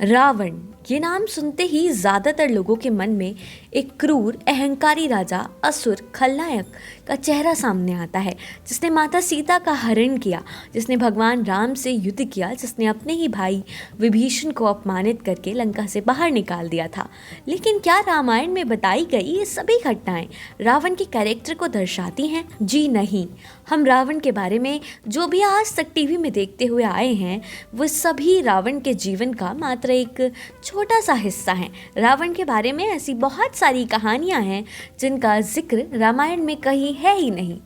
रावण, ये नाम सुनते ही ज्यादातर लोगों के मन में एक क्रूर अहंकारी राजा, असुर, खलनायक का चेहरा सामने आता है, जिसने माता सीता का हरण किया, जिसने भगवान राम से युद्ध किया, जिसने अपने ही भाई विभीषण को अपमानित करके लंका से बाहर निकाल दिया था। लेकिन क्या रामायण में बताई गई ये सभी घटनाएं रावण के कैरेक्टर को दर्शाती हैं? जी नहीं। हम रावण के बारे में जो भी आज तक टीवी में देखते हुए आए हैं, वो सभी रावण के जीवन का मात्र एक छोटा सा हिस्सा है। रावण के बारे में ऐसी बहुत सारी कहानियां हैं जिनका जिक्र रामायण में कहीं है ही नहीं।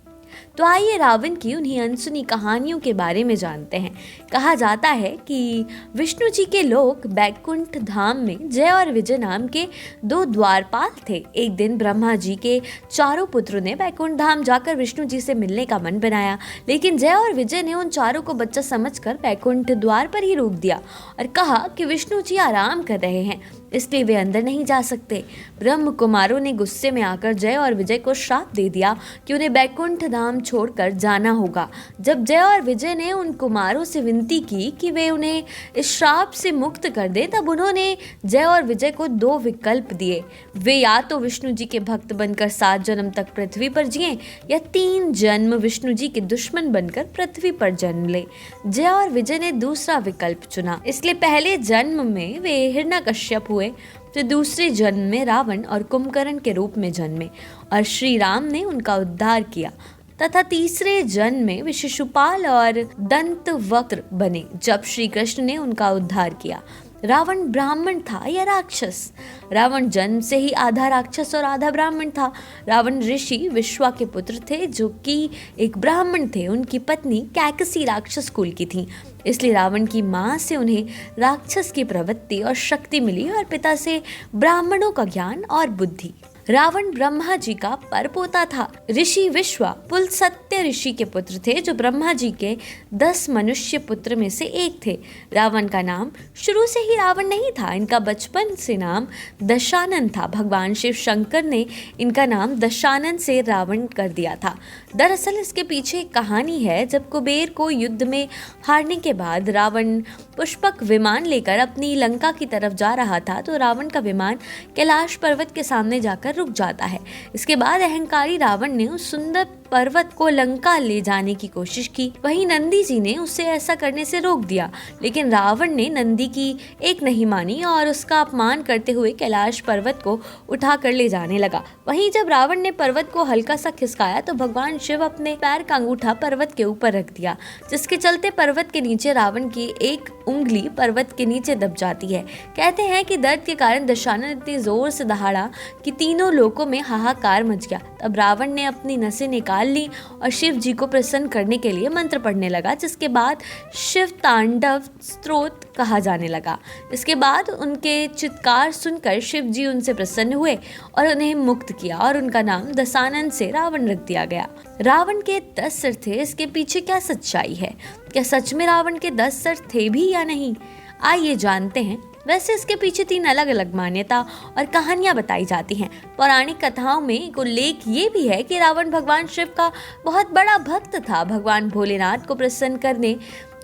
तो आइए रावण की उन्हीं अनसुनी कहानियों के बारे में जानते हैं। कहा जाता है कि विष्णु जी के लोक बैकुंठ धाम में जय और विजय नाम के दो द्वारपाल थे। एक दिन ब्रह्मा जी के चारों पुत्रों ने बैकुंठ धाम जाकर विष्णु जी से मिलने का मन बनाया, लेकिन जय और विजय ने उन चारों को बच्चा समझकर बैकुंठ द्वार पर ही रोक दिया और कहा कि विष्णु जी आराम कर रहे हैं, इसलिए वे अंदर नहीं जा सकते। ब्रह्म कुमारों ने गुस्से में आकर जय और विजय को श्राप दे दिया कि उन्हें बैकुंठ धाम छोड़कर जाना होगा। जब जय और विजय ने उन कुमारों से विनती की कि वे उन्हें इस श्राप से मुक्त कर दे, तब उन्होंने जय और विजय को दो विकल्प दिए। वे या तो विष्णु जी के भक्त बनकर 7 जन्म तक पृथ्वी पर जिए या 3 जन्म विष्णु जी के दुश्मन बनकर पृथ्वी पर जन्म ले। जय और विजय ने दूसरा विकल्प चुना, इसलिए पहले जन्म में वे हिरण्यकश्यप हुए, तो दूसरे जन्म में रावण और कुंभकर्ण के रूप में जन्मे और श्री राम ने उनका उद्धार किया, तथा तीसरे जन्म में वे शिशुपाल और दंतवक्त्र बने जब श्री कृष्ण ने उनका उद्धार किया। रावण ब्राह्मण था या राक्षस? रावण जन्म से ही आधा राक्षस और आधा ब्राह्मण था। रावण ऋषि विश्वा के पुत्र थे, जो कि एक ब्राह्मण थे। उनकी पत्नी कैकसी राक्षस कुल की थी, इसलिए रावण की माँ से उन्हें राक्षस की प्रवृत्ति और शक्ति मिली और पिता से ब्राह्मणों का ज्ञान और बुद्धि। रावण ब्रह्मा जी का परपोता था। ऋषि विश्वा पुलस्त्य ऋषि के पुत्र थे, जो ब्रह्मा जी के 10 मनुष्य पुत्र में से एक थे। रावण का नाम शुरू से ही रावण नहीं था, इनका बचपन से नाम दशानन था। भगवान शिव शंकर ने इनका नाम दशानन से रावण कर दिया था। दरअसल इसके पीछे एक कहानी है। जब कुबेर को युद्ध में हारने के बाद रावण पुष्पक विमान लेकर अपनी लंका की तरफ जा रहा था, तो रावण का विमान कैलाश पर्वत के सामने जाकर रुक जाता है। इसके बाद अहंकारी रावण ने उस सुंदर पर्वत को लंका ले जाने की कोशिश की। वहीं नंदी जी ने उसे ऐसा करने से रोक दिया, लेकिन रावण ने नंदी की एक नहीं मानी और उसका अपमान करते हुए कैलाश पर्वत को उठाकर ले जाने लगा। वहीं जब रावण ने पर्वत को हल्का सा खिसकाया, तो भगवान शिव अपने पैर का अंगूठा पर्वत के ऊपर रख दिया, जिसके चलते पर्वत के नीचे रावण की एक उंगली पर्वत के नीचे दब जाती है। कहते हैं कि दर्द के कारण दशानन इतनी जोर से दहाड़ा कि तीनों लोकों में हाहाकार मच गया। तब रावण ने अपनी नसें निकाल ली और शिव जी को प्रसन्न करने के लिए मंत्र पढ़ने लगा, जिसके बाद शिव तांडव स्तोत्र कहा जाने लगा। इसके बाद उनके चित्कार सुनकर शिव जी उनसे प्रसन्न हुए और उन्हें मुक्त किया और उनका नाम दशानन से रावण रख दिया गया। रावण के 10 सिर थे, इसके पीछे क्या सच्चाई है? क्या सच में रावण के 10 सिर थे भी या नहीं? आइए जानते हैं। वैसे इसके पीछे 3 अलग अलग मान्यता और कहानियां बताई जाती हैं। पौराणिक कथाओं में एक उल्लेख ये भी है कि रावण भगवान शिव का बहुत बड़ा भक्त था। भगवान भोलेनाथ को प्रसन्न करने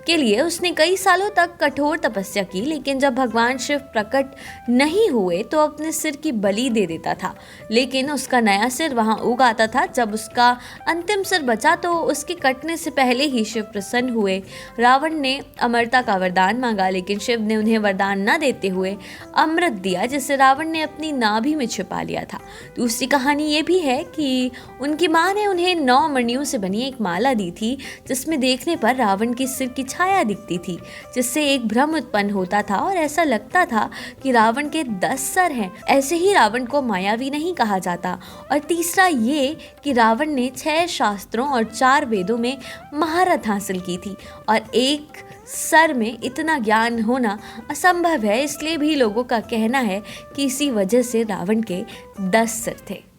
के लिए उसने कई सालों तक कठोर तपस्या की, लेकिन जब भगवान शिव प्रकट नहीं हुए तो अपने सिर की बलि दे देता था। लेकिन उसका नया सिर वहां उग आता था। जब उसका अंतिम सिर बचा तो उसके कटने से पहले ही शिव प्रसन्न हुए। रावण ने अमरता का वरदान मांगा, लेकिन शिव ने उन्हें वरदान न देते हुए अमृत दिया, जिसे रावण ने अपनी नाभि में छिपा लिया था। दूसरी कहानी ये भी है कि उनकी माँ ने उन्हें 9 मणियों से बनी एक माला दी थी, जिसमें देखने पर रावण के सिर की छाया दिखती थी, जिससे एक भ्रम उत्पन्न होता था और ऐसा लगता था कि रावण के 10 सर हैं। ऐसे ही रावण को मायावी नहीं कहा जाता। और तीसरा ये कि रावण ने 6 शास्त्रों और 4 वेदों में महारत हासिल की थी और एक सर में इतना ज्ञान होना असंभव है। इसलिए भी लोगों का कहना है कि इसी वजह से रावण के 10 सर थे।